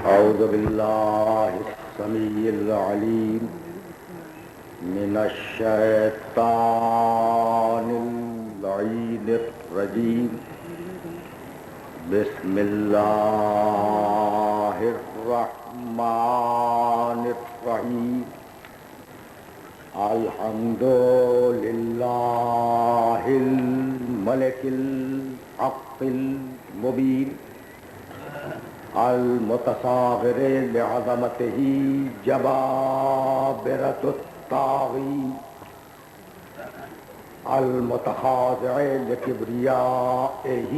أعوذ بالله السميع العليم من الشيطان اللعين الرجيم. بسم الله الرحمن الرحيم. الحمد لله الملك الحق المبين المتصاغر لعظمته جبابرة الطاغين المتخاضع لكبريائه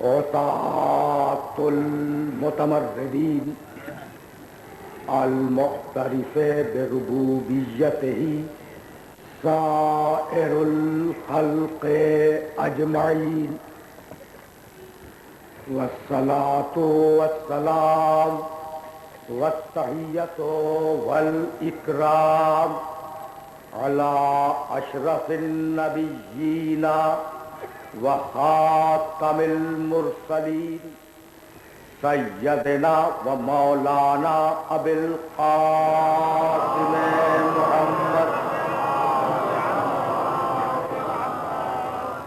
عصاة المتمردين المعترف بربوبيته سائر الخلق أجمعين. والصلاة والسلام والتحية والإكرام على أشرف النبيين وخاتم المرسلين سيدنا ومولانا أبي القاسم محمد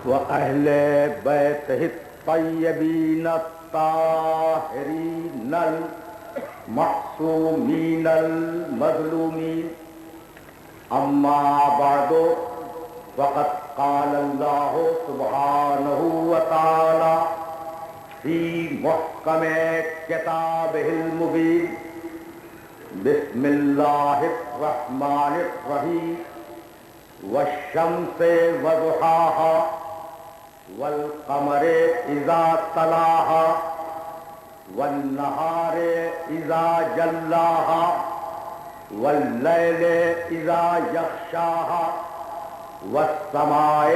وأهل بيته الطيبين الطاهرين المعصومين المظلومين. أما بعد فقد قال الله سبحانه وتعالى في محكم كتابه المبين. بسم الله الرحمن الرحيم. والشمس وضحاها والقمر إذا تلاها والنهار إذا جلاها والليل إذا يغشاها والسماء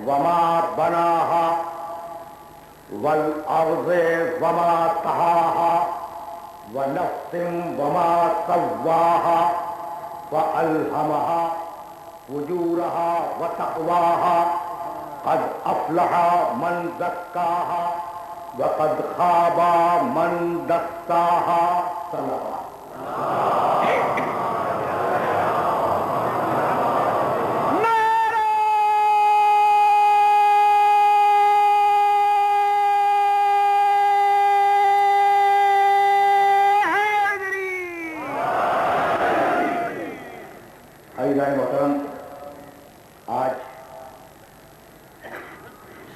وما بناها والأرض وما طحاها ونفس وما سواها فألهمها فجورها وتقواها. قد أفلح من زكاها وقد خاب من دساها. صلی اللہ. عزیزان محترم، آج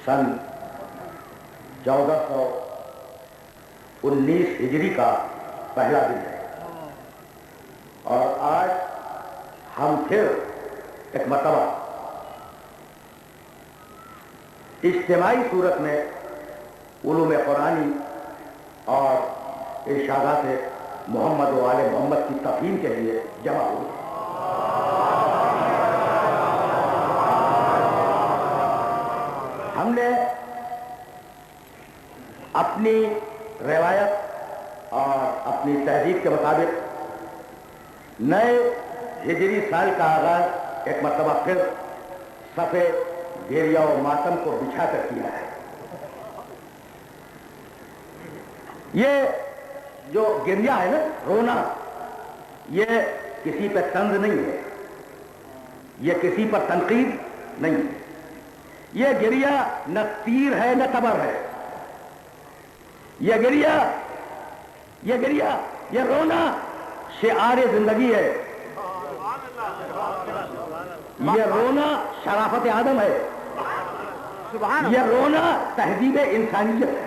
سن 1419 ہجری کا پہلا دن ہے اور آج ہم پھر ایک مرتبہ اجتماعی صورت میں علوم قرآنی اور ارشادات محمد و آل محمد کی تفہیم کے لیے جمع ہوئے. ہم نے اپنی روایت اور اپنی تہذیب کے مطابق نئے ہجری سال کا آغاز ایک مرتبہ پھر صفے گریہ و ماتم کو بچھا کر کیا ہے. یہ جو گریہ ہے نا، رونا، یہ کسی پہ طنز نہیں ہے، یہ کسی پر تنقید نہیں ہے. یہ گریہ نہ تیر ہے نہ تبر ہے. یہ گریہ یہ رونا شعار زندگی ہے. یہ رونا شرافت آدم ہے. یہ رونا تہذیب انسانیت ہے.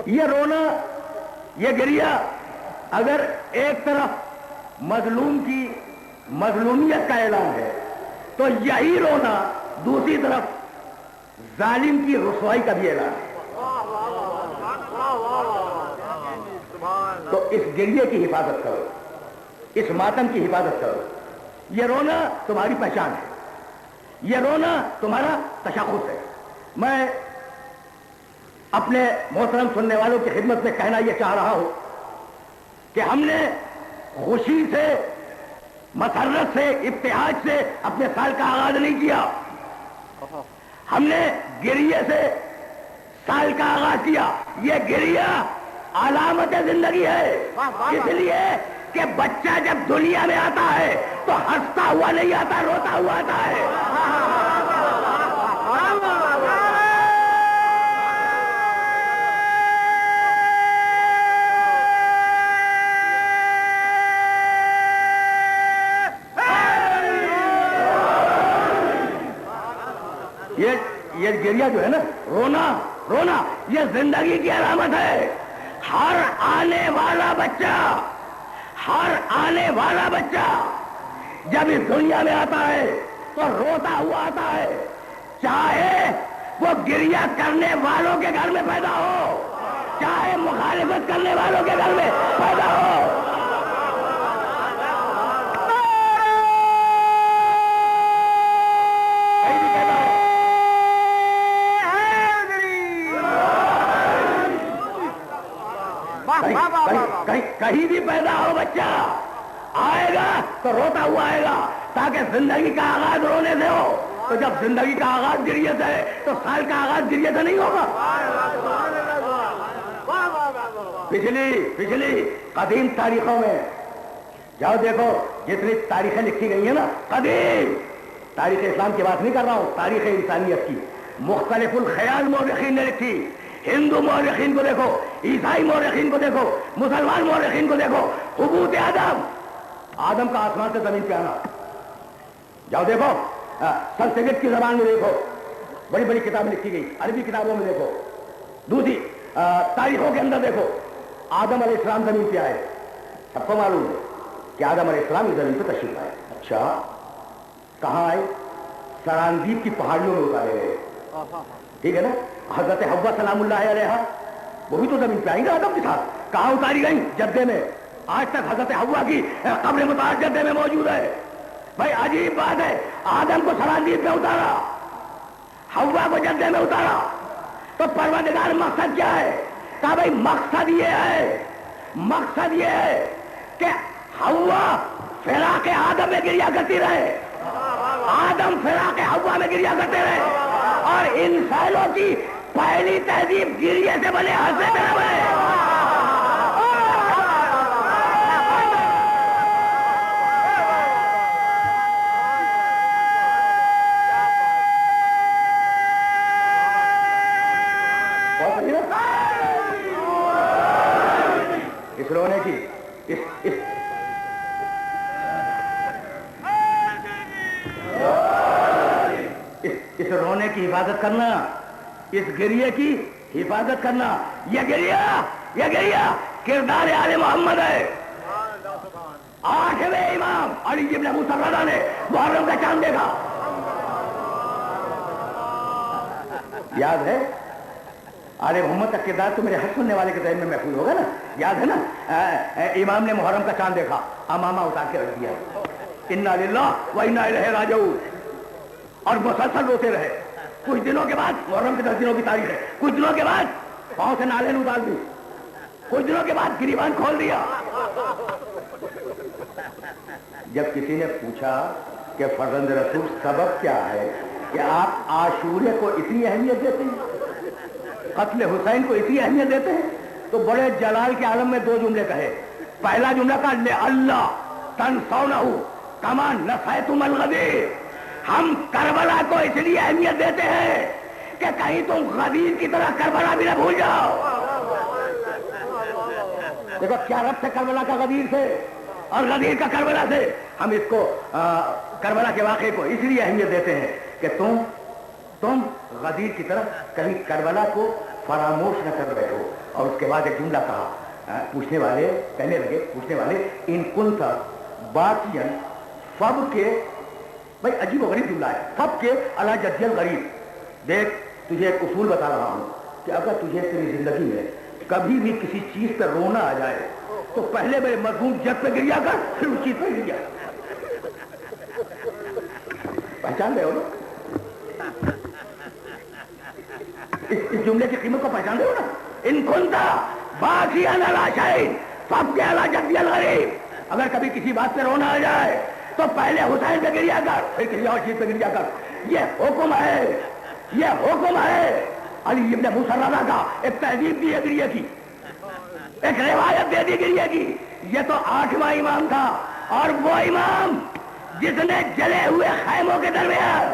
یہ رونا، یہ گریہ اگر ایک طرف مظلوم کی مظلومیت کا اعلان ہے تو یہی رونا دوسری طرف ظالم کی رسوائی کا بھی اعلان ہے. تو اس گریے کی حفاظت کرو، اس ماتم کی حفاظت کرو. یہ رونا تمہاری پہچان ہے، یہ رونا تمہارا تشخص ہے. میں اپنے محترم سننے والوں کی خدمت میں کہنا یہ چاہ رہا ہوں کہ ہم نے خوشی سے، مسرت سے، ابتہاج سے اپنے سال کا آغاز نہیں کیا. ہم نے گریے سے سال کا آغاز کیا. یہ گریا علامت زندگی ہے، اس لیے کہ بچہ جب دنیا میں آتا ہے تو ہنستا ہوا نہیں آتا، روتا ہوا آتا ہے. یہ گریا جو ہے نا، رونا رونا، یہ زندگی کی علامت ہے. ہر آنے والا بچہ جب اس دنیا میں آتا ہے تو روتا ہوا آتا ہے، چاہے وہ گریا کرنے والوں کے گھر میں پیدا ہو، چاہے مخالفت کرنے والوں کے گھر میں پیدا ہو. کہیں بھی پیدا ہو بچہ آئے گا تو روتا ہوا آئے گا، تاکہ زندگی کا آغاز رونے سے ہو. تو جب زندگی کا آغاز گریے سے ہے تو سال کا آغاز گریے سے نہیں ہوگا. پچھلی قدیم تاریخوں میں جاؤ دیکھو، جتنی تاریخیں لکھی گئی ہیں نا، قدیم تاریخ اسلام کی بات نہیں کر رہا ہوں، تاریخ انسانیت کی مختلف الخیال مورخین نے لکھی. ہندو مورخین کو دیکھو، عیسائی مورخین کو دیکھو، مسلمان مورخین کو دیکھو. حبوط آدم کا آسمان سے زمین پہ آنا، جاؤ دیکھو. سنسکرت کی زبان میں دیکھو، بڑی بڑی کتابیں لکھی گئی، عربی کتابوں میں دیکھو، دوسری تاریخوں کے اندر دیکھو. آدم علیہ السلام زمین پہ آئے، سب کو معلوم ہے کہ آدم علیہ السلام اس زمین پہ تشریف آئے. اچھا کہاں آئے؟ سراندیپ کی پہاڑیوں میں اتارے گئے، ٹھیک ہے نا. حضرت حوا سلام اللہ علیہ وہی تو زمین پہ آئیں گے آدم کے ساتھ. کہاں اتاری گئی؟ جدے میں. آج تک حضرت حوا کی قبر مطہر جدے میں موجود ہے. بھائی عجیب بات ہے، آدم کو سراندیپ میں اتارا، حوا کو جدے میں اتارا، تو پروردگار مقصد کیا ہے؟ کہا بھائی مقصد یہ ہے کہ حوا فراق آدم میں گریا کرتی رہے، آدم فراق حوا میں گریا کرتے رہے، اور انسانوں کی پہلی تہذیب گریے سے بنے ہنسے میں بنے. اس رونے کی اس رونے کی حفاظت کرنا، اس گریے کی حفاظت کرنا. یہ گریا کردار آل محمد ہے. 8ویں امام علی ابن ابو طلحہ نے محرم کا چاند دیکھا، یاد ہے؟ آل محمد کا کردار تو میرے ہر سننے والے کے ذہن میں محفوظ ہوگا نا، یاد ہے نا؟ امام نے محرم کا چاند دیکھا، امامہ اتار کے رکھ دیا، انا للہ و انا الیہ راجعون، اور مسلسل روتے رہے. کچھ دنوں کے بعد، محرم کے 10 دنوں کی تاریخ ہے، کچھ دنوں کے بعد پاؤں سے نالین اتار دی، کچھ دنوں کے بعد گریبان کھول دیا. جب کسی نے پوچھا کہ فرزند رسول سبب کیا ہے کہ آپ عاشورے کو اتنی اہمیت دیتے ہیں، قتل حسین کو اتنی اہمیت دیتے ہیں، تو بڑے جلال کے عالم میں 2 جملے کہے. پہلا جملہ کہا لِأَلَّا تَنْسَوْنَهُ كَمَا نَسَيْتُمُ الْغَدِيرَ، ہم کربلا کو اس لیے اہمیت دیتے ہیں کہ کہیں تم غدیر کی طرح کربلا بھی نہ بھول جاؤ. دیکھو کیا ربط ہے کربلا کا غدیر سے اور غدیر کا کربلا سے. ہم اس کو کربلا کے واقعے کو اس لیے اہمیت دیتے ہیں کہ تم غدیر کی طرح کہیں کربلا کو فراموش نہ کر رہے ہو. اور اس کے بعد ایک جملہ کہا، پوچھنے والے کہنے لگے ان کنت باقیا فب کے، بھائی عجیب و غریب جملہ ہے، سب کے علی جدی الغریب. دیکھ تجھے ایک اصول بتا رہا ہوں کہ اگر تجھے تیری زندگی میں کبھی بھی کسی چیز پہ رونا آ جائے تو پہلے میرے مرحوم جد پہ گریا کر، پھر اس چیز پہ گریا. پہچان رہے ہو نا اس جملے کی قیمت کو؟ پہچان رہے ہو نا؟ ان کنتا باقیا علی شیء سب کے علی جدی الغریب. اگر کبھی کسی بات پہ رونا آ جائے تو پہلے حسین پہ گریا کر، پھر کسی اور چیز پہ گریا کر. یہ حکم ہے علی ابن موسیٰ رضا کا ایک تہذیب دی ہے گریے کی، ایک روایت دے دی گریے کی. یہ تو 8واں امام تھا، اور وہ امام جس نے جلے ہوئے خیموں کے درمیان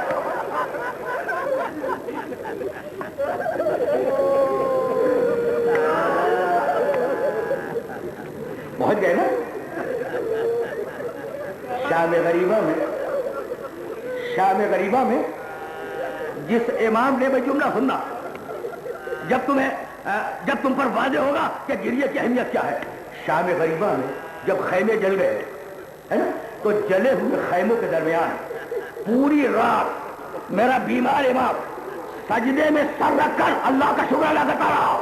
پہنچ گئے نا شام غریبہ میں جس امام نے جملہ سننا، جب تم پر واضح ہوگا کہ گریے کی اہمیت کیا ہے. شام غریبہ میں جب خیمے جل گئے ہے نا، تو جلے ہوئے خیموں کے درمیان پوری رات میرا بیمار امام سجدے میں سر رکھ کر اللہ کا شکر ادا کرتا رہا.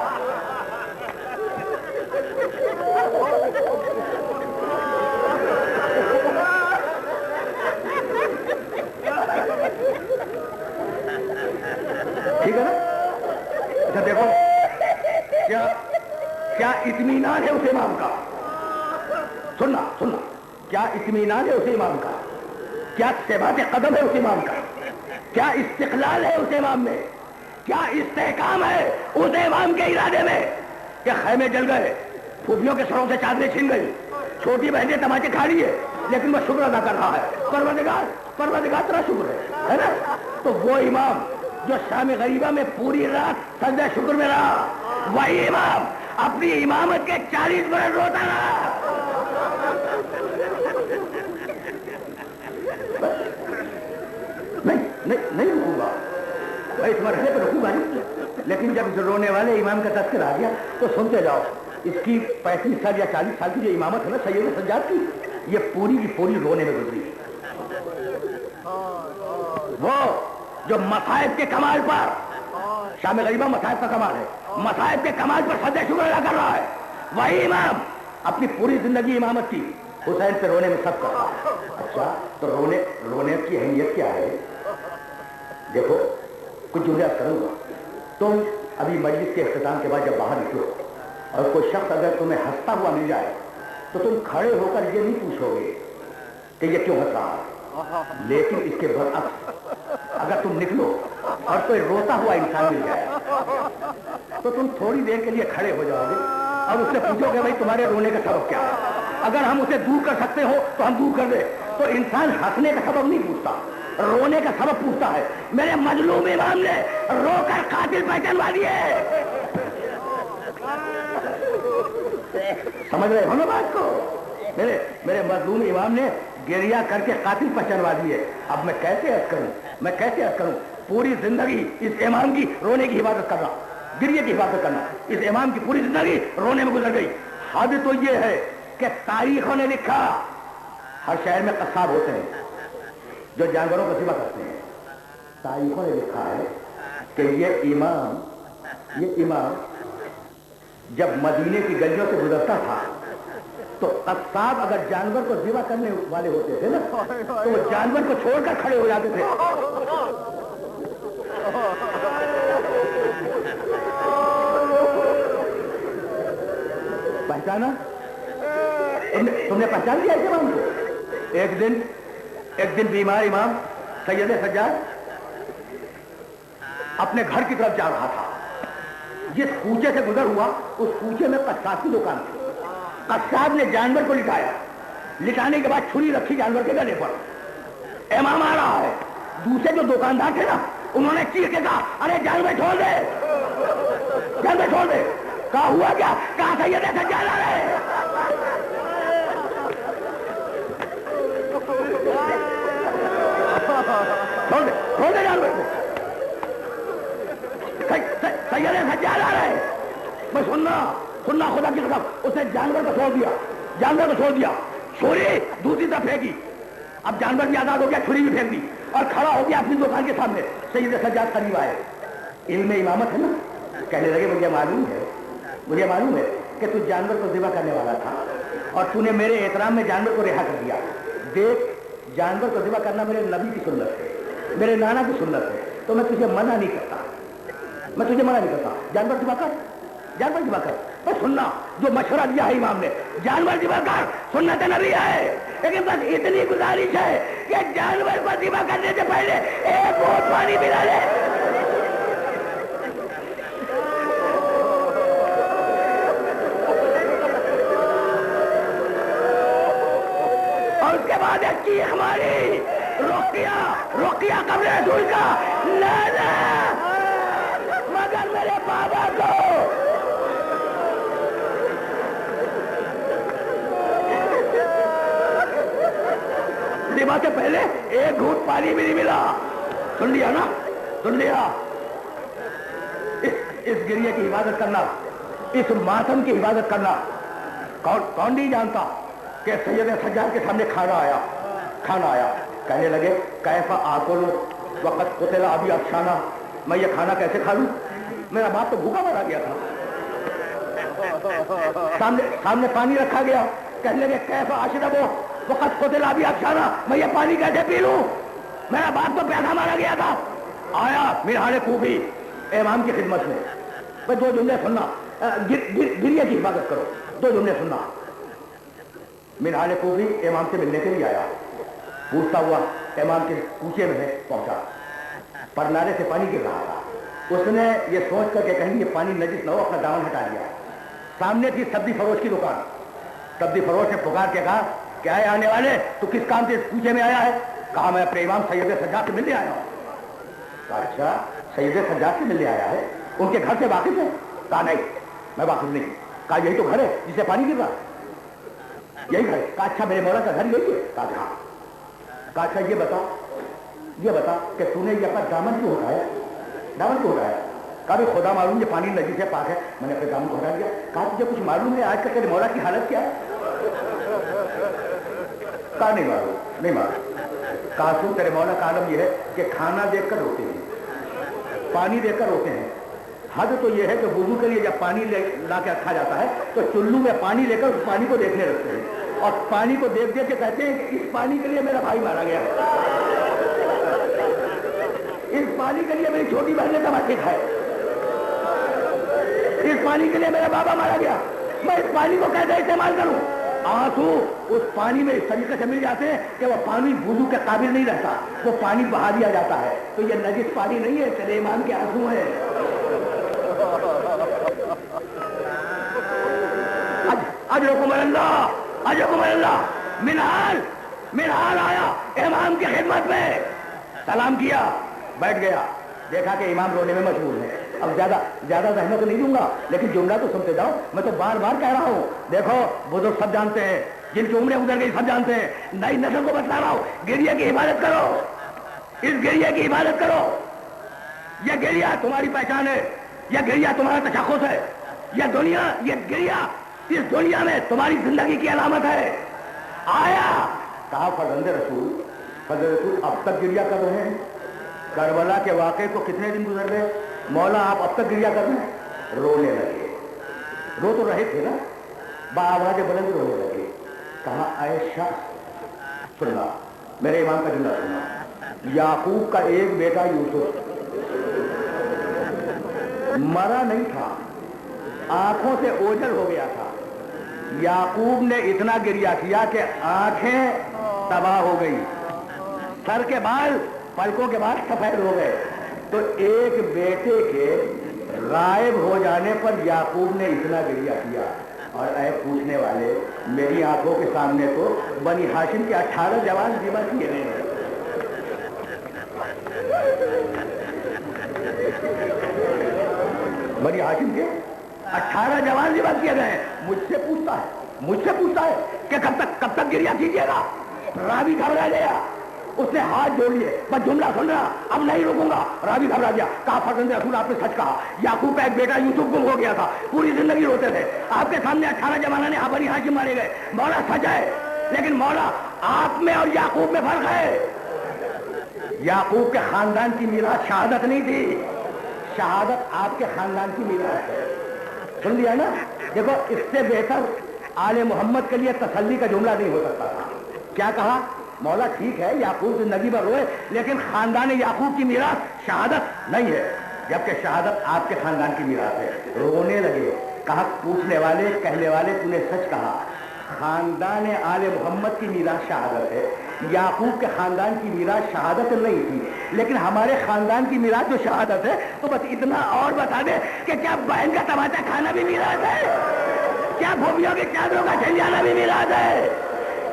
ٹھیک ہے نا؟ اچھا دیکھو کیا اطمینان ہے اس امام کا. سننا کیا اطمینان ہے اس امام کا، کیا ثبات قدم ہے اس امام کا، کیا استقلال ہے اس امام میں، کیا استحکام ہے اس امام کے ارادے میں کہ خیمے جل گئے، پھوپھیوں کے سروں سے چادریں چھن گئی، چھوٹی بہنیں تماچے کھا لیے، لیکن وہ شکر ادا کر رہا ہے. پروردگار تیرا شکر ہے نا. تو وہ امام جو شام غریبہ میں پوری رات سجدہ شکر میں رہا، وہی امام اپنی امامت کے 40 برس روتا رہا. نہیں رکوں گا بھائی، اس مرحلے پہ رکوں گا نہیں، لیکن جب رونے والے امام کا تذکر آ گیا تو سنتے جاؤ. اس کی 35 سال یا 40 سال کی جو امامت ہے نا سید سجاد کی، یہ پوری کی پوری رونے میں گزری. وہ جو مصائب کے کمال پر، شام غریبہ مصائب کا کمال ہے، مصائب کے کمال پر سجدہ شکر ادا کر رہا ہے، وہی امام اپنی پوری زندگی امامت کی حسین پہ رونے میں سب کر رہا ہے. اچھا تو رونے کی اہمیت کیا ہے؟ دیکھو کچھ جملات کروں گا. تم ابھی مجلس کے اختتام کے بعد جب باہر نکلو اور کوئی شخص اگر تمہیں ہنستا ہوا مل جائے تو تم کھڑے ہو کر یہ نہیں پوچھو گے کہ یہ کیوں ہنس رہا ہے. لیکن اس کے برعکس اگر تم نکلو اور کوئی روتا ہوا انسان مل جائے تو تم تھوڑی دیر کے لیے کھڑے ہو جاؤ گے اور اس سے پوچھو گے بھائی تمہارے رونے کا سبب کیا ہے. اگر ہم اسے دور کر سکتے ہو تو ہم دور کر دیں. تو انسان ہنسنے کا سبب نہیں پوچھتا، رونے کا سبب پوچھتا ہے. میرے مظلوم امام نے رو کر قاتل پہچانوا دیے. سمجھ رہے ہو نا بات کو؟ میرے مظلوم امام نے گریہ کر کے قاتل پہچانوا دیے. اب میں کیسے عرض کروں پوری زندگی اس امام کی رونے کی حفاظت کرنا، گریے کی حفاظت کرنا. اس امام کی پوری زندگی رونے میں گزر گئی. حد تو یہ ہے کہ تاریخوں نے لکھا ہر شہر میں قصاب ہوتے ہیں جو جانوروں کو ذبح کرتے ہیں. تاریخوں نے لکھا ہے کہ یہ امام جب مدینے کی گلیوں سے گزرتا تھا تو قصاب اگر جانور کو ذبح کرنے والے ہوتے تھے نا تو وہ جانور کو چھوڑ کر کھڑے ہو جاتے تھے. پہچانا؟ تم نے پہچان لیا اس امام کو؟ ایک دن بیمار امام سید سجاد اپنے گھر کی طرف جا رہا تھا. جس کوچے سے گزر ہوا اس کوچے میں قصاب کی دکان تھی. قصاب نے جانور کو لٹایا، لٹانے کے بعد چھری رکھی جانور کے گلے پر. امام آ رہا ہے. دوسرے جو دکاندار تھے نا انہوں نے چیخ کے کہا ارے جانور چھوڑ دے، جانور چھوڑ دے. کہا ہوا کیا؟ کہا سید سجاد آ رہے ہیں. چھوڑ دے جانور کو. سید سجاد آ رہے ہیں. میں سننا خدا کی قسم. اس نے جانور کو چھوڑ دیا، چھری دوسری طرف پھینکی. اب جانور بھی آزاد ہو گیا، چھری بھی پھینک دی اور کھڑا ہو گیا اپنی دکان کے سامنے. سید سجاد قریب آئے. علم امامت ہے نا. کہنے لگے مجھے معلوم ہے کہ تو جانور کو ذبح کرنے والا تھا اور تو نے میرے احترام میں جانور کو رہا کر دیا. دیکھ جانور کو ذبح کرنا میرے نبی کی سنت ہے، میرے نانا کی سنت ہے، تو میں تجھے منع نہیں کرتا. جانور ذبح کر. تو سننا جو مشورہ دیا ہے امام نے، جانور ذبح کر، سنت نبی ہے. لیکن بس اتنی گزارش ہے کہ جانور کو ذبح کرنے سے پہلے ایک بہت پانی پلا لے. کے بعد ایک چیخ ماری، رقیہ قبر رسول کا لانا، مگر میرے بابا کو صبح سے پہلے ایک گھونٹ پانی بھی نہیں ملا. سن لیا نا، سن لیا. اس گریے کی حفاظت کرنا، اس ماتم کی حفاظت کرنا. کون نہیں جانتا کہ سید سجاد کے سامنے کھانا آیا. کہنے لگے کیفا آکل وقت قتل ابی افشانہ، میں یہ کھانا کیسے کھا لوں؟ میرا باپ تو بھوکا مارا گیا تھا. سامنے پانی رکھا گیا. کہنے لگے کیفا اشرب وقت قتل ابی افشانہ، میں یہ پانی کیسے پی لوں؟ میرا باپ تو پیسہ مارا گیا تھا. آیا میرحال کوفی امام کی خدمت میں. بھائی 2 جملے سننا، گریے کی حفاظت کرو. 2 جملے سننا. میرحال کوفی امام سے ملنے کے لیے آیا. پوچھتا ہوا امام کے کوچے میں پہنچا. پرنالے سے پانی گر رہا تھا. اس نے یہ سوچ کر کے کہیں یہ پانی نجس نہ ہو، اپنا دامن ہٹا لیا. سامنے تھی سبزی فروش کی دکان. سبزی فروش نے پکار کے کہا کیا ہے آنے والے، تو کس کام سے اس کوچے میں آیا ہے؟ کہا میں اپنے امام سید سجاد سے ملنے آیا ہوں. اچھا سید سجاد سے ملنے آیا ہے، ان کے گھر سے واقف ہے؟ کہا نہیں میں واقف نہیں. کہا یہی تو گھر ہے جسے پانی گر رہا، یہی گھر ہے. کہا اچھا میرے مولا کا گھر یہی ہے؟ کہا ہاں. کہا اچھا یہ بتا کہ تو نے یہ اپنا دامن کیوں اٹھایا؟ کہا بھی خدا معلوم یہ پانی نجیس ہے، پاک ہے، میں نے اپنے دامن کو ہٹا دیا. کہا تجھے کچھ معلوم ہے آج تک تیرے مولا کی حالت کیا ہے؟ کہا نہیں معلوم. کہا سن تیرے مولا کا عالم یہ ہے کہ کھانا دیکھ کر روتے ہیں، پانی دیکھ کر روتے ہیں. حد تو یہ ہے کہ وضو کے لیے جب پانی لا کے رکھا جاتا ہے تو چلو میں پانی لے کر اس پانی کو دیکھنے لگتے ہیں، اور پانی کو دیکھ کے کہتے ہیں کہ اس پانی کے لیے میرا بھائی مارا گیا، اس پانی کے لیے میری چھوٹی بہن نے تماچے کھائے، اس پانی کے لیے میرا بابا مارا گیا، میں اس پانی کو کیسے استعمال کروں؟ آنسو اس پانی میں اس طریقے سے مل جاتے ہیں کہ وہ پانی وضو کے قابل نہیں رہتا، وہ پانی بہا دیا جاتا ہے. تو یہ نجس پانی نہیں ہے، سلیمان کے آنسو ہیں. اجرکم اللہ. منہال آیا امام کی خدمت میں، سلام کیا، بیٹھ گیا. دیکھا کہ امام رونے میں مشغول ہے. اب زیادہ زحمت تو نہیں دوں گا، لیکن جملہ تو سنتے جاؤ. میں تو بار بار کہہ رہا ہوں، دیکھو بزرگ سب جانتے ہیں، جن کی عمریں گزر گئی سب جانتے ہیں. نئی نسل کو بتلا رہا ہوں، گریے کی حفاظت کرو، اس گریے کی حفاظت کرو. یہ گریا تمہاری پہچان ہے، یہ گریا تمہارا تشخص ہے. یہ گریا اس دنیا میں تمہاری زندگی کی علامت ہے. آیا کہا فرزند رسول اب تک گریا کر رہے ہیں؟ کربلا کے واقعے کو کتنے دن گزر گئے؟ مولا آپ اب تک گریا کر رہے ہیں؟ رونے لگے. رو تو رہے تھے نا، بآواز بلند رونے لگے. کہا اے شخص سننا، میرے امام کا جملہ سننا. یعقوب کا ایک بیٹا یوسف مرا نہیں تھا، آنکھوں سے اوجھل ہو گیا تھا. یعقوب نے اتنا گریا کیا کہ آنکھیں تباہ ہو گئی، سر کے بال پلکوں کے بعد سفید ہو گئے. تو ایک بیٹے کے غائب ہو جانے پر یعقوب نے اتنا گریا کیا. اور اے پوچھنے والے، میری آنکھوں کے سامنے تو بنی ہاشم کے 18 جوان ذبح کیے گئے ہیں. بنی ہاشم کے 18 جوان ذبح کیے گئے. مجھ سے پوچھتا ہے کہ کب تک گریا کیجیے گا؟ راوی گھبرا گیا، اس نے ہاتھ جوڑ لیے. بس جملہ سن رہا، اب نہیں رکوں گا. راوی گھبرا گیا. کہا فرزند رسول آپ نے سچ کہا، یعقوب کا ایک بیٹا یوسف گم ہو گیا تھا، پوری زندگی روتے تھے. آپ کے سامنے 18 جوانوں نے بنی ہاشم مارے گئے. مولا سچ ہے، لیکن مولا آپ میں اور یعقوب میں فرق ہے. یعقوب کے خاندان کی میراث شہادت نہیں تھی، شہادت آپ کے خاندان کی میراث ہے. سن لیا نا؟ دیکھو اس سے بہتر آل محمد کے لیے تسلی کا جملہ نہیں ہو سکتا تھا. کیا کہا؟ مولا ٹھیک ہے یعقوب زندگی بھر روئے، لیکن خاندان یعقوب کی میراث شہادت نہیں ہے، جبکہ شہادت آپ کے خاندان کی میراث ہے. رونے لگے. کہا پوچھنے والے، کہنے والے، تو نے سچ کہا، خاندان آل محمد کی میراث شہادت ہے، یعقوب کے خاندان کی میراث شہادت نہیں تھی، لیکن ہمارے خاندان کی میراث جو شہادت ہے. تو بس اتنا اور بتا دے کہ کیا بہن کا تماچا کھانا بھی میراث ہے؟ کیا بھوبیوں کی چادروں کا چھل جانا بھی میراث ہے؟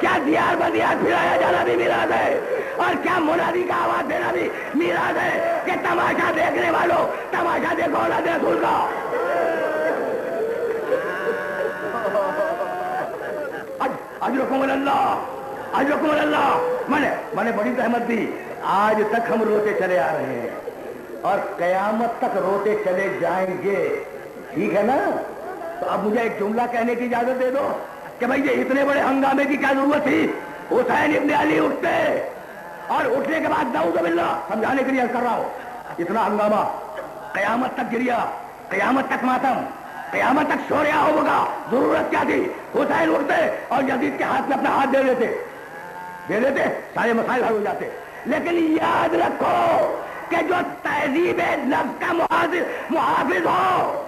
کیا دیار بدیار پھرایا جانا بھی میراث ہے، اور کیا منادی کا آواز دینا بھی میراث ہے کہ تماشا دیکھنے والوں تماشا دیکھو اولاد رسول کا۔ اجرکم اللہ، اجرکم اللہ۔ میں نے بڑی زحمت دی، آج تک ہم روتے چلے آ رہے ہیں اور قیامت تک روتے چلے جائیں گے، ٹھیک ہے نا؟ تو اب مجھے ایک جملہ کہنے کی اجازت دے دو کہ بھائی یہ اتنے بڑے ہنگامے کی کیا ضرورت تھی؟ حسین ابن علی اٹھتے اور اٹھنے کے بعد نعوذ باللہ، سمجھانے کے لیے کر رہا ہوں، اتنا ہنگامہ، قیامت تک گریا، قیامت تک ماتم، قیامت تک شوریا ہوگا، ضرورت کیا تھی؟ حسین اٹھتے اور یزید کے ہاتھ میں اپنا ہاتھ دے دیتے، سارے مسائل حل ہو جاتے۔ لیکن یاد رکھو کہ جو تہذیب نفس کا محافظ ہو،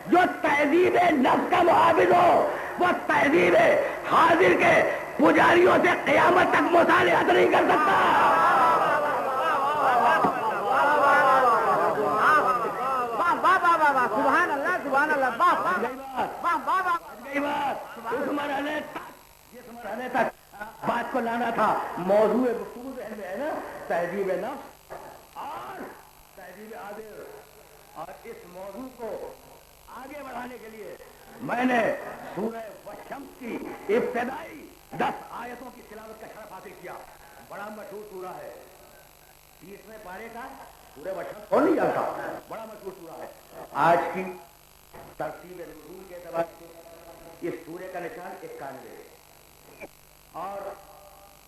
جو تہذیب نفس کا محافظ ہو، وہ تہذیب حاضر کے پجاریوں سے قیامت تک مصالحت نہیں کر سکتا۔ سبحان اللہ، سبحان اللہ، اس مرحلے تک بات کو لانا تھا۔ موضوع گفتگو ذہن میں ہے نا، تہذیب نفس اور تہذیب حاضر، اور اس موضوع کو آگے بڑھانے کے لیے میں نے سورہ والشمس کی ابتدائی 10 آیتوں کی تلاوت کا شرف حاصل کیا۔ بڑا مشہور سورہ ہے، 30ویں پارے کا سورہ والشمس، کون نہیں جانتا؟ بڑا مشہور سورہ ہے۔ آج کی ترتیب نزول کے اعتبار سے اس سورے کا نشان 91 ہے، اور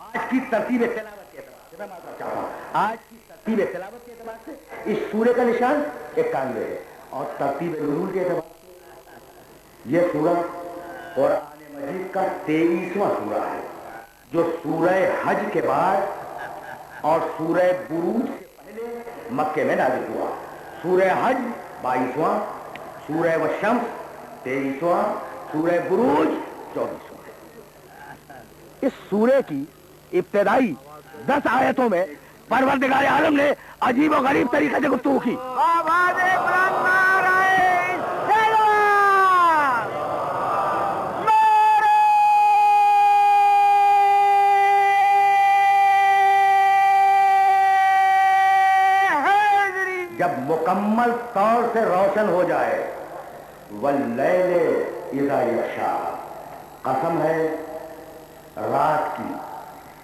آج کی ترتیب تلاوت کے اعتبار سے میں معذرت چاہتا ہوں، آج کی ترتیب تلاوت کے اعتبار سے اس سورے کا نشان 91 ہے، اور ترتیب نزول کے اعتبار سے یہ سورہ قرآن مجید کا 23واں سورہ ہے، جو سورہ حج کے بعد اور سورہ بروج سے پہلے مکے میں نازل ہوا۔ سورہ حج 22واں، سورہ والشمس 23واں، سورہ بروج 24واں۔ اس سورے کی ابتدائی 10 آیتوں میں پروردگار عالم نے عجیب و غریب طریقے سے گفتگو کی۔ جب مکمل طور سے روشن ہو جائے، واللیل اذا یغشا، قسم ہے رات کی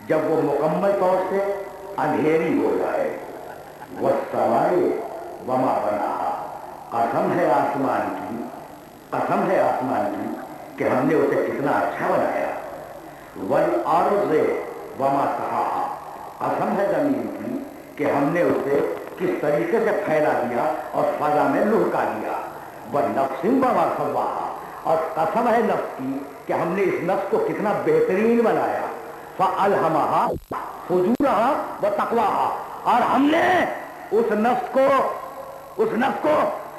جب وہ مکمل طور سے اندھیری ہو جائے، والسماء وما بناہا، قسم ہے آسمان کی، قسم ہے آسمان کی کہ ہم نے اسے کتنا اچھا بنایا، والارض وما طحاہا، قسم ہے زمین کی کہ ہم نے اسے کس طریقے سے پھیلا دیا اور فضا میں لڑکا دیا، والنفس وما سواہا، اور قسم ہے نفس کی کہ ہم نے اس نفس کو کتنا بہترین بنایا، فألہمہا فجورہا وتقواہا، اور ہم نے اس نفس کو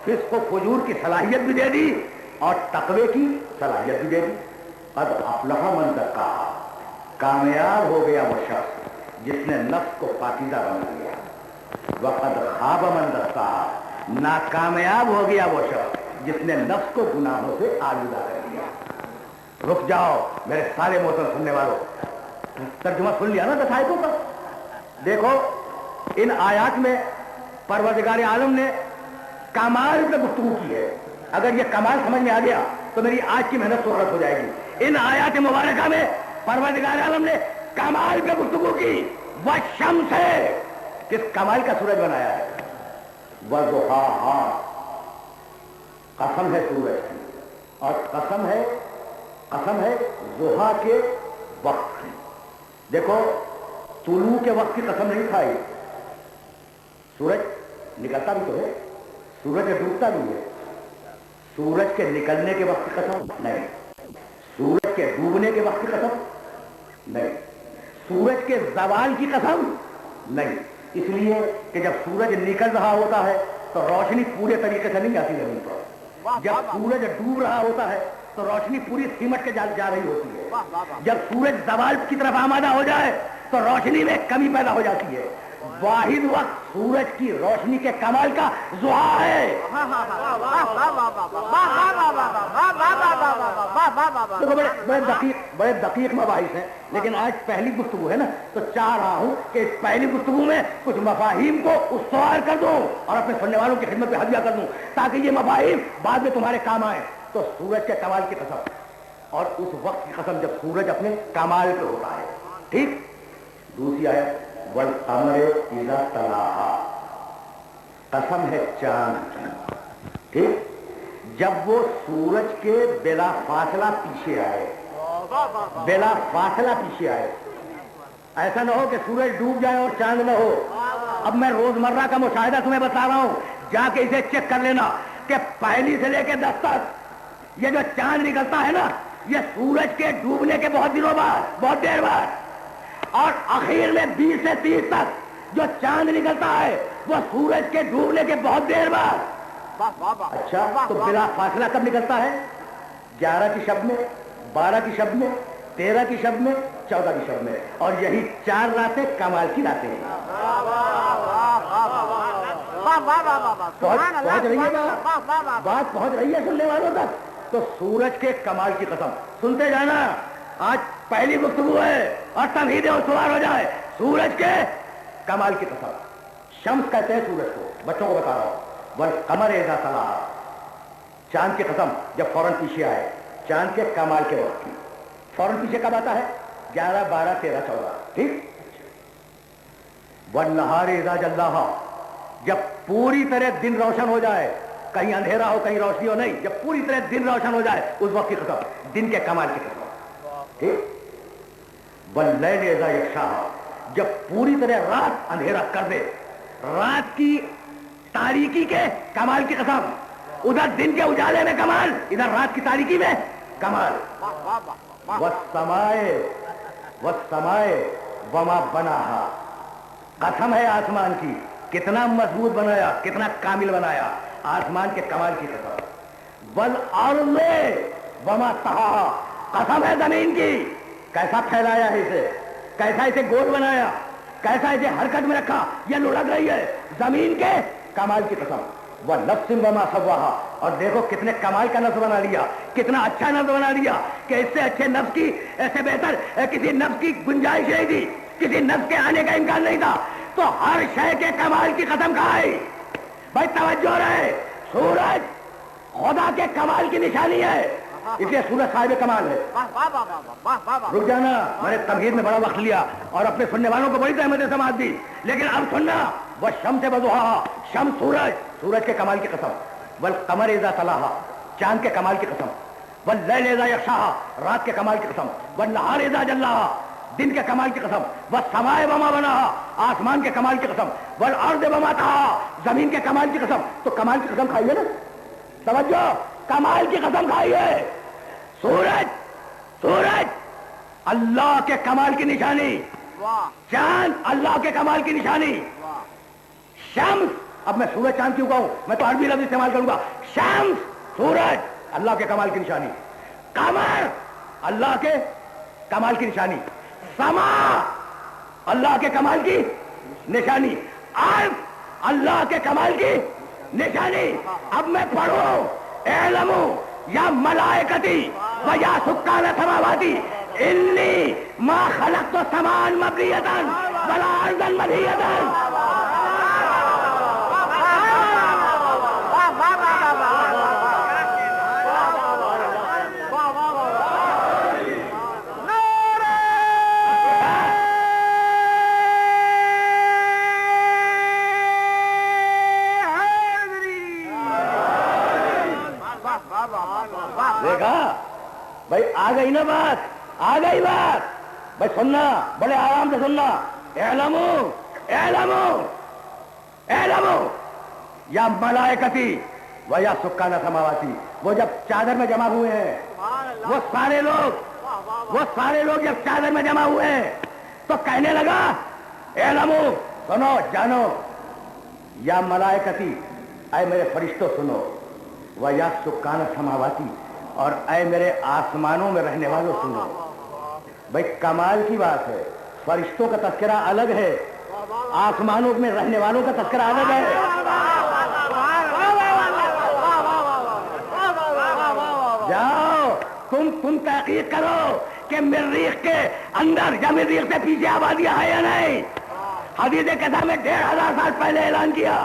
فسق و فجور کی صلاحیت بھی دے دی اور تقوی کی صلاحیت بھی دے دی۔ قد افلح من زکاہا، کامیاب ہو گیا وہ شخص جس نے نفس کو پاکیزہ بنا لیا، وقد خاب من دساہا، ناکامیاب ہو گیا وہ شخص جس نے نفس کو گناہوں سے آلودہ کر دیا۔ رک جاؤ میرے سارے محترم سننے والوں، ترجمہ سن لیا نا 10 آیتوں کا؟ دیکھو ان آیات میں پروردگار عالم نے کمال پہ گفتگو کی ہے۔ اگر یہ کمال سمجھ میں آ گیا تو میری آج کی محنت سہولت ہو جائے گی۔ ان آیات مبارکہ میں پروردگار عالم نے کمال پہ گفتگو کی۔ والشمس ہے، کس کمال کا سورج بنایا ہے، وضحاہا، قسم ہے سورج کی، اور قسم ہے ضحیٰ کے وقت کی۔ دیکھو طلوع کے وقت کی قسم نہیں کھائی، سورج نکلتا بھی تو ہے، سورج ڈوبتا بھی ہے، سورج کے نکلنے کے وقت کی قسم نہیں، سورج کے ڈوبنے کے وقت کی قسم نہیں، سورج کے زوال کی قسم نہیں، اس لیے کہ جب سورج نکل رہا ہوتا ہے تو روشنی پورے طریقے سے نہیں آتی زمین پر، جب سورج ڈوب رہا ہوتا ہے تو روشنی پوری سمٹ کے جا رہی ہوتی ہے، جب سورج زوال کی طرف آمادہ ہو جائے تو روشنی میں کمی پیدا ہو جاتی ہے۔ واحد وقت سورج کی روشنی کے کمال کا ضحیٰ ہے۔ دیکھو بڑے دقیق مباحث ہیں، لیکن آج پہلی گفتگو ہے نا، تو چاہ رہا ہوں کہ اس پہلی گفتگو میں کچھ مفاہیم کو استوار کر دوں اور اپنے سننے والوں کی خدمت میں ہدیہ کر دوں تاکہ یہ مفاہیم بعد میں تمہارے کام آئے. تو سورج کے کمال کی قسم، اور اس وقت کی قسم جب سورج اپنے کمال پہ ہوتا ہے. ٹھیک. دوسری آیت والقمر اذا تلاہا، قسم ہے چاند کی. ٹھیک. جب وہ سورج کے بلا فاصلہ پیچھے آئے، بلا فاصلہ پیچھے آئے، ایسا نہ ہو کہ سورج ڈوب جائے اور چاند نہ ہو. اب میں روزمرہ کا مشاہدہ تمہیں بتا رہا ہوں، جا کے اسے چیک کر لینا کہ پہلی سے لے کے 10 تک یہ جو چاند نکلتا ہے نا، یہ سورج کے ڈوبنے کے بہت دنوں بعد، بہت دیر بعد، اور آخر میں 20 سے 30 تک جو چاند نکلتا ہے وہ سورج کے ڈوبنے کے بہت دیر بعد. اچھا، تو بلا فاصلہ کب نکلتا ہے؟ 11 کی شب میں، 12 کی شب میں، 13 کی شب میں، 14 کی شب میں. اور یہی 4 راتیں کمال کی راتیں ہیں. پہنچ رہی ہے بات پہنچ رہی ہے سننے والوں تک. تو سورج کے کمال کی قسم، سنتے جانا. آج پہلی گفتگو ہے اور تمہیدیں استوار ہو جائے. سورج کے کمال کی قسم. شمس کہتے ہیں سورج کو، بچوں کو بتا رہا ہوں. والقمر اذا تلاہا، چاند کی قسم جب فوراً پیچھے آئے، چاند کے کمال کے وقت کی. فوراً پیچھے کب آتا ہے؟ 11، 12، 13، 14. ٹھیک. والنہار اذا جلاہا، جب پوری طرح دن روشن ہو جائے، کہیں اندھیرا ہو کہیں روشنی ہو، نہیں، جب پوری طرح دن روشن ہو جائے اس وقت کی قسم، دن کے کمال کی قسم. ٹھیک. واللیل اذا یغشاہا، جب پوری طرح رات اندھیرا کر دے، رات کی تاریکی کے کمال کی قسم. ادھر دن کے اجالے میں کمال، ادھر رات کی تاریکی میں کمال. والسماء وما بناہا، قسم ہے آسمان کی، کتنا مضبوط بنایا، کتنا کامل بنایا. آسمان کے کمال کی قسم. والارض وما طحاہا، قسم ہے زمین کی، کیسا پھیلایا ہے اسے، کیسا اسے گول بنایا، کیسا اسے حرکت میں رکھا، یہ لڑک رہی ہے. زمین کے کمال کی قسم. والنفس وما سواہا، اور دیکھو کتنے کمال کا نفس بنا لیا، کتنا اچھا نفس بنا لیا کہ اس سے اچھے نفس کی، ایسے بہتر کسی نفس کی گنجائش نہیں تھی، کسی نفس کے آنے کا امکان نہیں تھا. تو ہر شے کے کمال کی قسم کھائی. بھائی توجہ رہے، سورج خدا کے کمال کی نشانی ہے، اس لیے سورج صاحب کمال ہے. رک جانا، میں نے تمہید میں بڑا وقت لیا اور اپنے سننے والوں کو بڑی زحمت سماعت دی، لیکن اب سننا. والشمس وضحاہا، شمس سورج کے کمال کی قسم. والقمر اذا تلاہا، چاند کے کمال کی قسم. واللیل اذا یغشاہا، رات کے کمال کی قسم. والنہار اذا جلاہا، دن کے کمال کی قسم. والسماء وما بناہا، آسمان کے کمال کی قسم. والارض وما طحاہا، زمین کے کمال کی قسم. تو کمال کی قسم کھائیے نا، توجہ، کمال کی قسم کھائیے. سورج اللہ کے کمال کی نشانی، چاند اللہ کے کمال کی نشانی. شمس، اب میں سورج چاند کیوں کہوں، میں تو عربی لفظ استعمال کروں گا. شمس، سورج اللہ کے کمال کی نشانی. قمر اللہ کے کمال کی نشانی. سما اللہ کے کمال کی نشانی. عرض اللہ کے کمال کی نشانی. اب میں پڑھوں، اعلموا یا ملائکتی و یا سکان سماواتی انی ما خلقت السماء مبنیۃ ولا ارضا مبنیۃ. دیکھا بھائی، آ گئی نا بات، آ گئی بات. بھائی سننا، بڑے آرام سے سننا. اعلموا یا ملائکتی و یا سکان سماواتی، وہ جب چادر میں جمع ہوئے ہیں، وہ سارے لوگ جب چادر میں جمع ہوئے ہیں تو کہنے لگا اعلموا، سنو جانو، یا ملائکتی، اے میرے فرشتوں سنو، و یا سکان سماواتی، اور اے میرے آسمانوں میں رہنے والوں سنو. بھائی کمال کی بات ہے، فرشتوں کا تذکرہ الگ ہے، آسمانوں میں رہنے والوں کا تذکرہ الگ ہے. جاؤ تم تحقیق کرو کہ مریخ کے اندر یا مریخ سے پیچھے آبادیاں ہیں یا نہیں. حدیث قدح میں 1500 سال پہلے اعلان کیا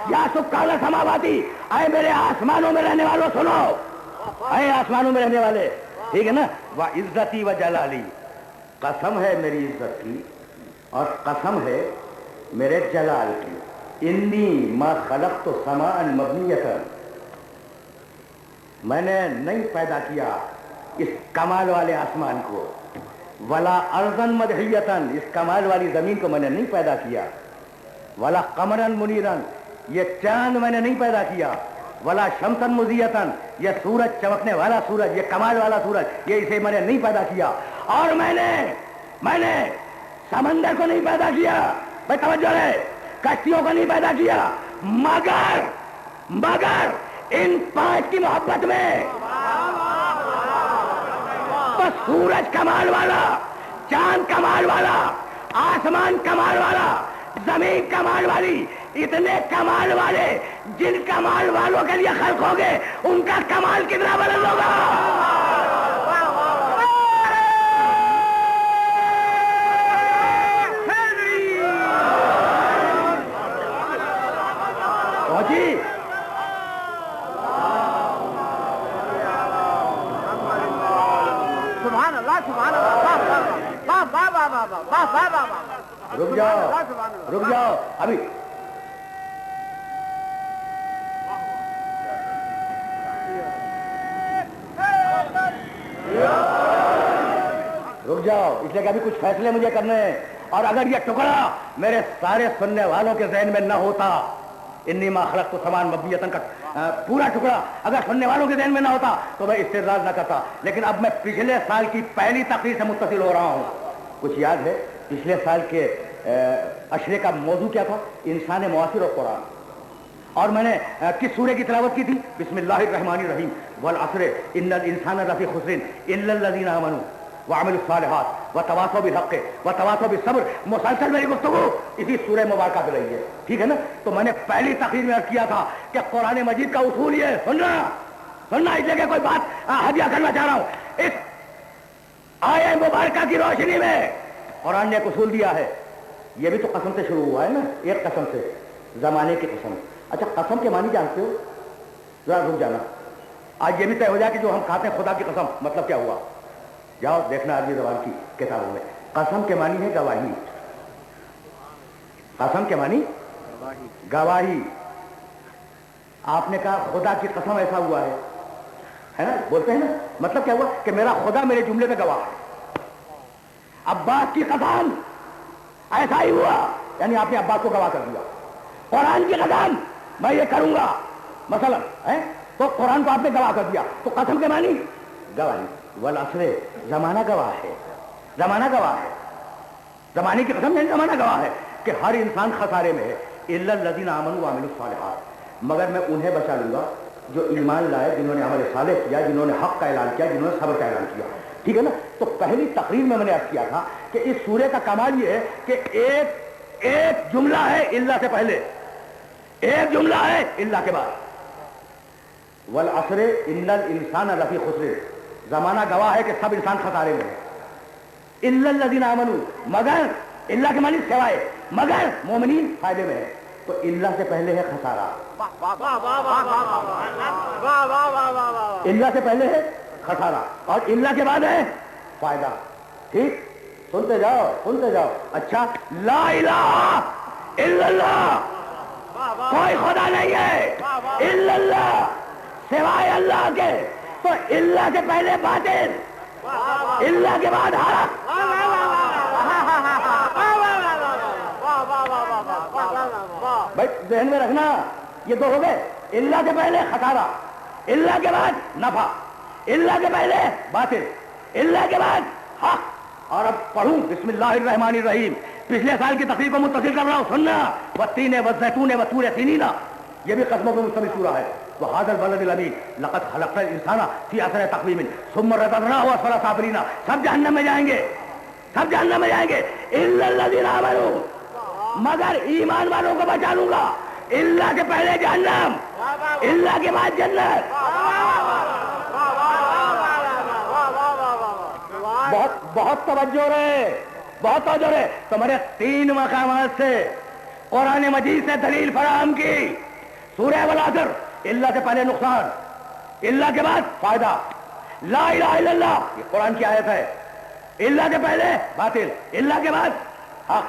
یا سکان سماواتی، اے میرے آسمانوں میں رہنے والوں سنو، اے آسمانوں میں رہنے والے، ٹھیک ہے نا. وہ عزتی و جلالی، قسم ہے میری عزت کی اور قسم ہے میرے جلال کی. انی ما خلقت سماء مبنیۃ، میں نے نہیں پیدا کیا اس کمال والے آسمان کو، ولا ارضن مدحیتن، اس کمال والی زمین کو میں نے نہیں پیدا کیا، ولا قمرن منیرن، یہ چاند میں نے نہیں پیدا کیا، ولا شمسن مضیتن، یہ سورج چمکنے والا سورج، یہ کمال والا سورج، یہ اسے میں نے نہیں پیدا کیا. اور میں نے سمندر کو نہیں پیدا کیا، بھائی توجہ ہے، کشتیوں کو نہیں پیدا کیا، مگر ان 5 کی محبت میں. تو سورج کمال والا، چاند کمال والا، آسمان کمال والا، زمین کمال والی، اتنے کمال والے جن کمال والوں کے لیے خلق ہو گئے، ان کا کمال کتنا بلند ہوگا. پہنچی سبحان اللہ سبحان اللہ. واہ واہ واہ واہ واہ واہ واہ واہ. رک جاؤ ابھی. رک جاؤ، اس لیے کہ ابھی کچھ فیصلے مجھے کرنے ہیں. اور اگر یہ ٹکڑا میرے سارے سننے والوں کے ذہن میں نہ ہوتا، انی ما خلقت سمان مبنیۃ کا پورا ٹکڑا اگر سننے والوں کے ذہن میں نہ ہوتا تو میں استدلال نہ کرتا. لیکن اب میں پچھلے سال کی پہلی تقریر سے متصل ہو رہا ہوں. کچھ یاد ہے پچھلے سال کے اشرے کا موضوع کیا تھا؟ انسان معاصر اور قرآن. اور میں نے کس سورے کی تلاوت کی تھی؟ بسم اللہ الرحمن الرحیم، والعصر ان الانسان لفی خسر الا الذین آمنوا وعملوا الصالحات وتواصوا بالحق وتواصوا بالصبر. مسلسل میری گفتگو اسی سورہ مبارکہ پہ رہی ہے، ٹھیک ہے نا. تو میں نے پہلی تقریر میں عرض کیا تھا کہ قرآن مجید کا اصول یہ سننا اس لیے کوئی بات ہدیہ کرنا چاہ رہا ہوں. اس آیہ مبارکہ کی روشنی میں قرآن نے ایک اصول دیا ہے. یہ بھی تو قسم سے شروع ہوا ہے نا، ایک قسم سے، زمانے کی قسم. اچھا قسم کے معنی جانتے ہو؟ ذرا رک جانا، آج یہ بھی طے ہو جائے کہ جو ہم کھاتے ہیں خدا کی قسم مطلب کیا ہوا. جاؤ دیکھنا عربی زبان کی کتابوں میں. قسم کے معنی ہے گواہی. قسم کے معنی گواہی. آپ نے کہا خدا کی قسم ایسا ہوا ہے نا، بولتے ہیں نا، مطلب کیا ہوا کہ میرا خدا میرے جملے پہ گواہ ہے. عباس کی قسم ایسا ہی ہوا، یعنی آپ نے عباس کو گواہ کر دیا. قرآن کی قسم میں یہ کروں گا مثلا، تو قرآن کو آپ نے گواہ کر دیا. تو قسم کے معنی گواہی. والعصر، زمانہ گواہ ہے. زمانہ گواہ ہے، زمانے کی قسم نہیں، زمانہ گواہ ہے کہ ہر انسان خسارے میں ہے. الا الذین آمنوا وعملوا الصالحات، مگر میں انہیں بچا لوں گا جو ایمان لائے، جنہوں نے عمل صالح کیا، جنہوں نے حق کا اعلان کیا، جنہوں نے صبر کا اعلان کیا. ٹھیک ہے نا. تو پہلی تقریر میں نے عرض کیا تھا کہ اس سورے کا کمال یہ ہے کہ ایک جملہ ہے اللہ سے پہلے، ایک جملہ ہے اللہ کے بعد. والعصر ان الانسان لفی خسر، زمانہ گواہ ہے کہ سب انسان خسارے میں ہے. الا الذین آمنوا، مگر، اللہ کے معنی سوائے، مگر مومنین فائدے میں ہے. تو اللہ سے پہلے ہے خسارہ، اللہ سے پہلے ہے خسارہ، اور اللہ کے بعد ہے فائدہ. ٹھیک، سنتے جاؤ سنتے جاؤ. اچھا، لا الہ الا اللہ، کوئی خدا نہیں ہے الا اللہ، سوائے اللہ کے. تو اللہ سے پہلے باطل، اللہ کے بعد حق. بھائی ذہن میں رکھنا، یہ دو ہو گئے. اللہ سے پہلے خسارہ، اللہ کے بعد نفع، اللہ کے پہلے باطل، اللہ کے بعد حق. اور اب پڑھوں بسم اللہ الرحمن الرحیم. پچھلے سال کی تقریر کو متصل کر رہا ہوں، سننا. والتین والزیتون وطور سینین، یہ بھی قسموں پہ مشتمل سورہ ہے. وهذا البلد الامین لقد خلقنا الانسان فی احسن تقویم ثم رددناه اسفل سافلین. سب جہنم میں جائیں گے، سب جہنم میں جائیں گے. الا الذین آمنوا، مگر ایمان والوں کو بچا لوں گا. اللہ کے پہلے جہنم، اللہ کے بعد جنت. بہت توجہ رہے، بہت توجہ رہے. تمہارے 3 مقامات سے قرآن مجید سے دلیل فراہم کی. سورہ والعصر، اللہ سے پہلے نقصان، اللہ کے بعد فائدہ. لا الہ الا اللہ یہ قرآن کی آیت ہے. اللہ سے پہلے باطل، اللہ کے بعد حق.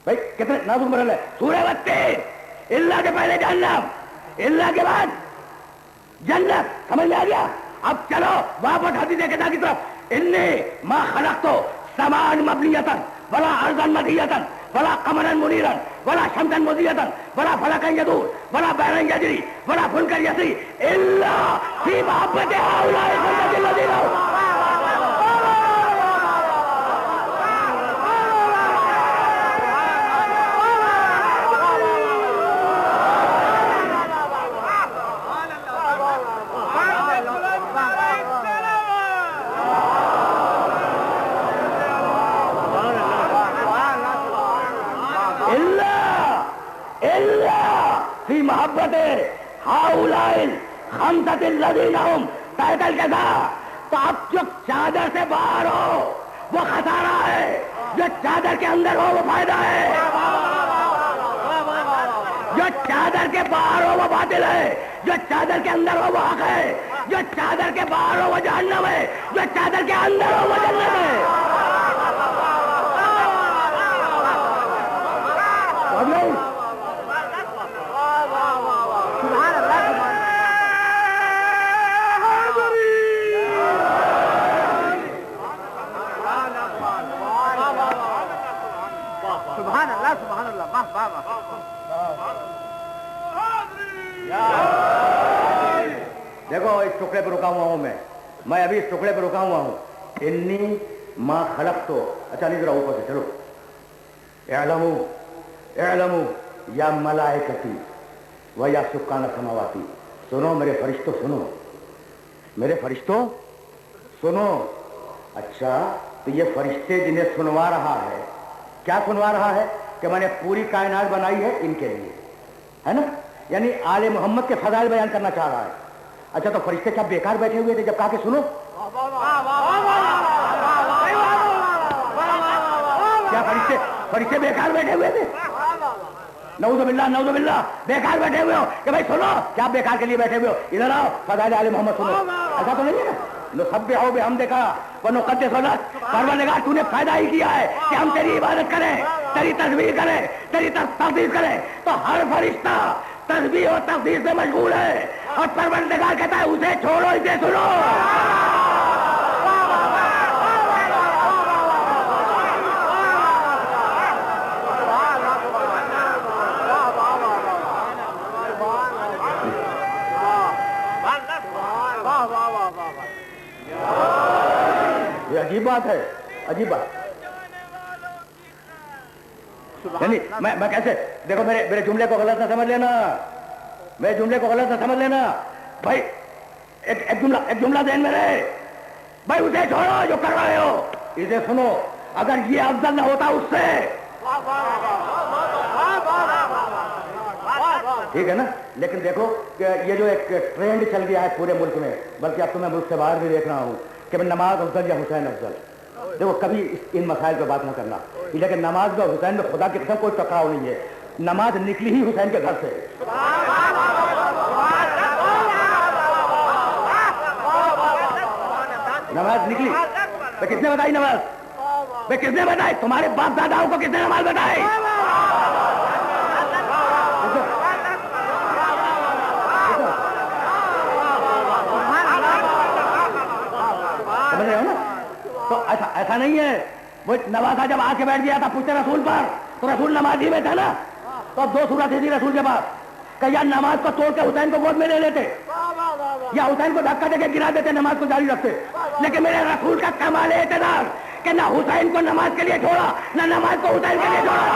بھائی کتنے نازک مرحلہ ہے. سورہ والتین، اللہ کے پہلے جہنم، اللہ کے بعد جنت. سمجھ میں آ گیا؟ اب چلو واپس حدیث کتاب کی طرف. انی ما خلقت سماء مبنیۃ ولا ارضا مدیۃ ولا قمرا منیرا ولا شمسا مضیۃ ولا فلکا یدور ولا بحرا یجری ولا فلکا یسری الا فی محبت هؤلاء الذین محبت ہؤلاء الخمسۃ الذین ھم تحت الجزاء. تو اب جو چادر سے باہر ہو وہ خسارہ ہے، جو چادر کے اندر ہو وہ فائدہ ہے. جو چادر کے باہر ہو وہ باطل ہے، جو چادر کے اندر ہو وہ حق ہے. جو چادر کے باہر ہو وہ جہنم ہے، جو چادر کے اندر ہو وہ جنت ہے. دیکھو اس ٹکڑے پہ رکا ہوا ہوں میں ابھی اس ٹکڑے پہ رکا ہوا ہوں. انی ما خلقت. اچھا نہیں ذرا اوپر سے چلو. اعلموا یا ملائکتی و یا سکان السماواتی. سنو میرے فرشتوں، سنو میرے فرشتوں سنو. اچھا تو یہ فرشتے جنہیں سنوا رہا ہے، کیا سنوا رہا ہے؟ کہ میں نے پوری کائنات بنائی ہے ان کے لیے، ہے نا؟ یعنی آل محمد کے فضائل بیان کرنا چاہ رہا ہے. اچھا تو فرشتے کیا بیکار بیٹھے ہوئے تھے جب کہا کہ سنو؟ کیا فرشتے بیکار بیٹھے ہوئے تھے؟ نعوذ باللہ بیکار بیٹھے ہوئے ہو کہ بھائی سنو. کیا بیکار کے لیے بیٹھے ہوئے ہو؟ ادھر آؤ، فضائل آل محمد سنو. ایسا تو نہیں ہے نا؟ نسبحو بحمدک ونقدس لک. پروردگار تو نے فائدہ ہی کیا ہے کہ ہم تیری عبادت کریں، تیری تسبیح کریں، تیری تقدیس کریں. تو ہر فرشتہ تسبیح اور تقدیس سے مشغول ہے اور پروردگار کہتا ہے اسے چھوڑو، اسے سنو. یہ عجیب بات ہے، عجیب بات. یعنی میں کیسے، دیکھو میرے جملے کو غلط نہ سمجھ لینا، میرے جملے کو غلط نہ سمجھ لینا بھائی. ایک جملہ ذہن میں رہے بھائی. اسے چھوڑو جو کر رہے ہو، اسے سنو. اگر یہ افضل نہ ہوتا اس سے، ٹھیک ہے نا؟ لیکن دیکھو کہ یہ جو ایک ٹرینڈ چل گیا ہے پورے ملک میں، بلکہ اب تو میں ملک سے باہر بھی دیکھ رہا ہوں کہ نماز افضل یا حسین افضل. دیکھو کبھی ان مسائل پہ بات نہ کرنا، لیکن نماز میں حسین میں خدا کی قسم کوئی ٹکراؤ نہیں ہے. نماز نکلی ہی حسین کے گھر سے. نماز نکلی تو کس نے بتائی؟ نماز کس نے بتائی؟ تمہارے باپ داداؤں کو کس نے نماز بتائی؟ سمجھ رہے ہو نا؟ تو ایسا نہیں ہے. وہ نوازا جب آ کے بیٹھ گیا تھا پوچھتے رسول پر، تو رسول نماز ہی میں تھا نا. تو اب 2 صورت تھی رسول کے پاس کہ یا نماز کو توڑ کے حسین کو گود میں لے لیتے، یا حسین کو دھکا دے کے گرا دیتے، نماز کو جاری رکھتے. لیکن میرے رسول کا کمال اعتدال کہ نہ حسین کو نماز کے لیے چھوڑا، نہ نماز کو حسین کے لیے چھوڑا.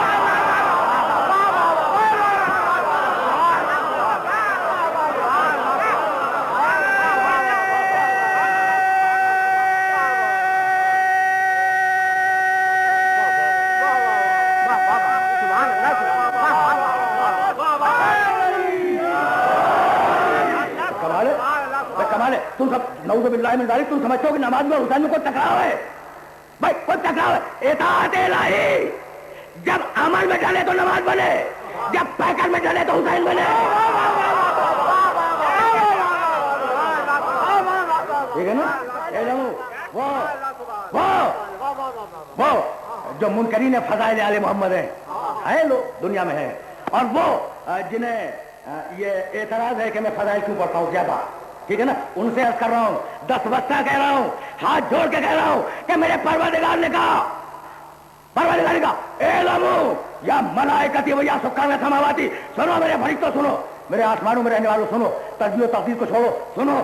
تم سب نعوذ باللہ من ذالک تم سمجھتے ہو کہ نماز میں حسین میں کوئی ٹکراؤ ہے؟ بھائی خود ٹکراؤ. اطاعت الہی جب عمل میں ڈالے تو نماز بنے, جب پیکر میں ڈالے تو حسین بنے. ٹھیک ہے نا. وہ جو منکرین فضائل آل محمد ہیں لوگ دنیا میں ہیں, اور وہ جنہیں یہ اعتراض ہے کہ میں فضائل کیوں پڑھتا ہوں زیادہ, ٹھیک ہے نا, ان سے عرض کر رہا ہوں, دستبستہ کہہ رہا ہوں, ہاتھ جوڑ کے کہہ رہا ہوں کہ میرے پروردگار نے کہا اعلموا یا ملائکتی و یا سکان السماواتی, سنو میرے فرشتوں, سنو میرے آسمانوں میں رہنے والوں, سنو تسبیح و تقدیس کو چھوڑو, سنو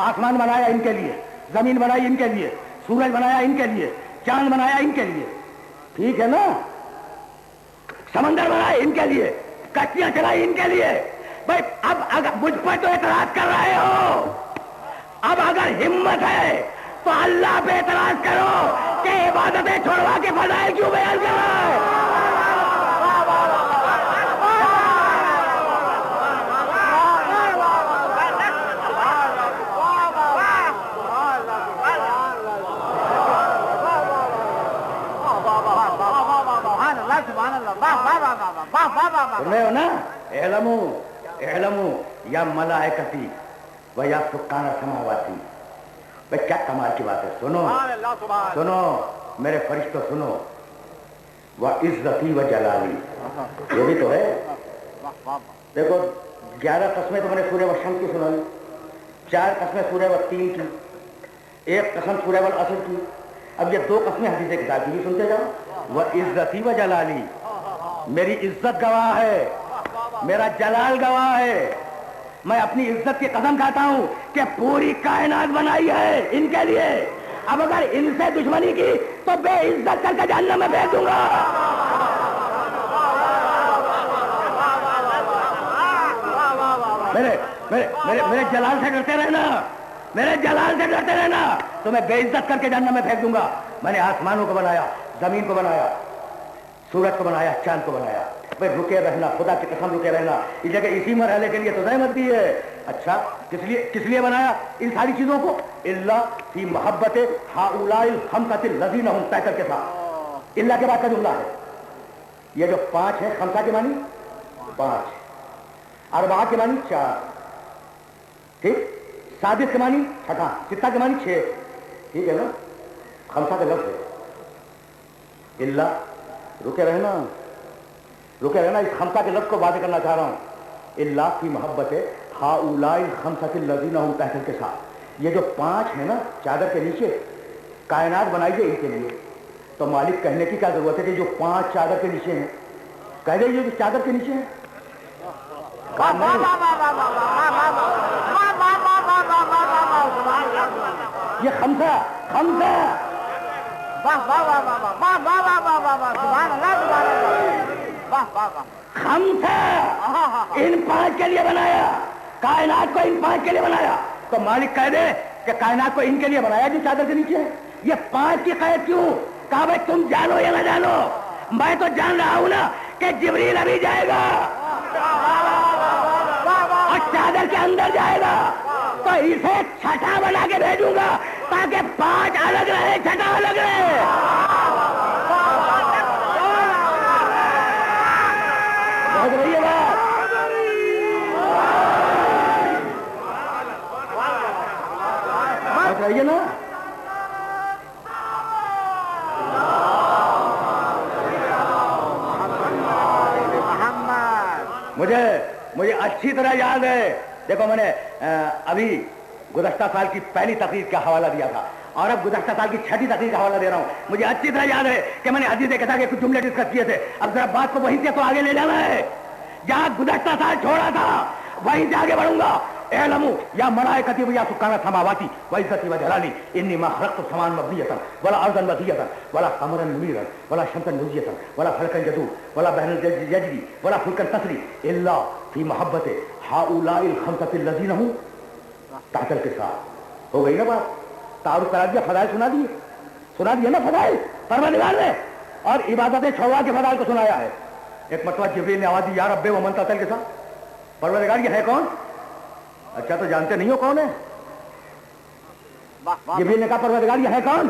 آسمان بنایا ان کے لیے, زمین بنائی ان کے لیے, سورج بنایا ان کے لیے, چاند بنایا ان کے لیے, ٹھیک ہے نا, سمندر بنائے ان کے لیے, کشتیاں چلائی ان کے لیے. بھائی اب اگر مجھ پر تو اعتراض کر رہے ہو, اب اگر ہمت ہے تو اللہ پہ اعتراض کرو کہ عبادتیں چھوڑوا کے فضائل کیوں بیان کر رہا ہے. سن ہو نا, اعلموا یا ملائکتی و یا سکان السماواتی. بھائی کیا کمال کی بات ہے, سنو سنو میرے فرشتوں, سنو و عزتی و جلالی, یہ بھی تو ہے. دیکھو 11 قسمیں تو میں نے سورہ والشمس کی سنائی, 4 قسمیں سورہ والتین کی, 1 قسم سورہ والعصر کی, اب یہ 2 قسمیں حدیث کتاب کی بھی سنتے جاؤ. و عزتی و جلالی, میری عزت گواہ ہے, میرا جلال گواہ ہے, میں اپنی عزت کی قسم کھاتا ہوں کہ پوری کائنات بنائی ہے ان کے لیے. اب اگر ان سے دشمنی کی تو بے عزت کر کے جہنم میں بھیج دوں گا. میرے جلال سے ڈرتے رہنا, میرے جلال سے ڈرتے رہنا, تو میں بے عزت کر کے جہنم میں پھینک دوں گا. میں نے آسمانوں کو بنایا, زمین کو بنایا, سورج کو بنایا, چاند کو بنایا. بھائی رکے رہنا, خدا کی قسم رکے رہنا. اس جگہ اسی مرحلے کے لیے تو زحمت دی ہے. اچھا کس لیے بنایا ان ساری چیزوں کو؟ اللہ فی محبت ہؤلاء الخمسۃ الذین هم پیکر کے ساتھ. اللہ کے بعد کا جملہ ہے یہ جو 5 ہیں, خمسہ کے معنی 5, اربعہ کے معنی 4, ٹھیک, سادس کے معنی 6, ستہ کے معنی 6, ٹھیک ہے نا. خمسہ کا لفظ ہے اللہ. رکے رہنا, اس خمسہ کے لفظ کو واضح کرنا چاہ رہا ہوں. اللہ کی محبت ہے ہؤلاء الخمسۃ الذین هم پیکر کے ساتھ. یہ جو 5 ہیں نا چادر کے نیچے, کائنات بنائی ہے ان کے لیے. تو مالک کہنے کی کیا ضرورت ہے کہ جو 5 چادر کے نیچے ہیں, کہہ دے یہ جو چادر کے نیچے ہیں. یہ خمسہ ان 5 کے لیے بنایا, کائنات کو ان 5 کے لیے بنایا. تو مالک کہہ دے کہ کائنات کو ان کے لیے بنایا جو چادر کے نیچے ہے. یہ 5 کی قید کیوں؟ کہا بھائی تم جانو یا نہ جانو, میں تو جان رہا ہوں نا کہ جبریل ابھی جائے گا اور چادر کے اندر جائے گا, تو اسے چھٹا بنا کے بھیجوں گا تاکہ 5 الگ رہے, چھٹا الگ رہے. سمجھ رہی ہے بات؟ سمجھ رہی ہے نا؟ مجھے اچھی طرح یاد ہے. دیکھو میں نے ابھی گزشتہ سال کی پہلی تقریر کا حوالہ دیا تھا اور اب گزشتہ سال کی 6ٹھی تقریر کا حوالہ دے رہا ہوں. مجھے اچھی طرح یاد ہے کہ میں نے حدیث کہا کہ کچھ جملے ڈسکس کیے تھے. اب ذرا بات کو وہیں سے تو آگے لے جانا ہے, جہاں گزشتہ سال چھوڑا تھا وہیں سے آگے بڑھوں گا. اعلموا یا ملائکتی و یا سکان السماواتی و عزتی و جلالی انی ما خلقت السماء مبنیۃ ولا ارضا وضیۃ ولا قمرا منیرا ولا شمسا نوريۃ ولا فلكا يدور ولا بحرا يجري ولا فلكا تسري الا في محبت هؤلاء الخمسة الذين هم تحت القصاء. ہو گئی نا بات؟ تعارف کرا دیا, فضائل سنا دیے نا فضائل پروردگار نے, اور عبادتیں چھوڑوا کے فضائل کو سنایا ہے. ایک مرتبہ جبریل نے آواز دی, یا رب ومن تحت القصاء. پروردگار یہ ہے کون؟ اچھا تو جانتے نہیں ہو کون ہے؟ جبریل نے کہا پروردگار یہ ہے کون؟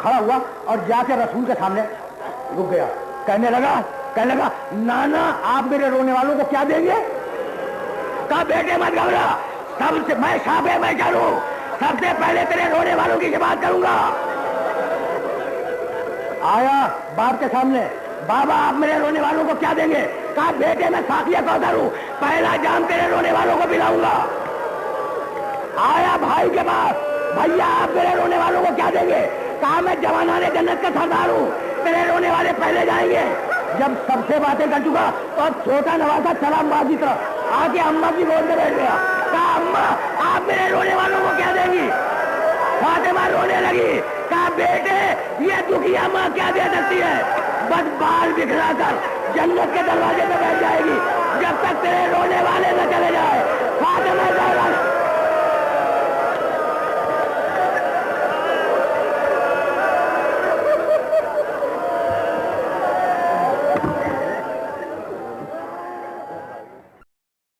کھڑا ہوا اور جا کے رسول کے سامنے رک گیا. کہنے لگا نانا آپ میرے رونے والوں کو کیا دیں گے؟ کہا بیٹے مت گھبرا، سب سے میں صاحب میں چلوں، سب سے پہلے تیرے رونے والوں کی بات کروں گا. آیا باپ کے سامنے، بابا آپ میرے رونے والوں کو کیا دیں گے؟ کہا بیٹے میں ساقیہ کوثر ہوں، پہلا جام تیرے رونے والوں کو پلاؤں گا. آیا بھائی کے پاس، بھیا آپ میرے رونے والوں کو کیا دیں گے؟ کہا میں جوانان جنت کا سردار ہوں، تیرے رونے والے پہلے جائیں گے. جب سب سے باتیں کر چکا تو چھوٹا نوازا چلا ماں کی طرف، آ کے اماں کی گود میں بیٹھ گیا. کہا اماں آپ میرے رونے والوں کو کیا دیں گی؟ فاطمہ رونے لگی. کہا بیٹے یہ دکھیا ماں کیا دے سکتی ہے؟ بس بال بکھرا کر جنت کے دروازے پہ بیٹھ جائے گی جب تک تیرے رونے والے نہ چلے جائے.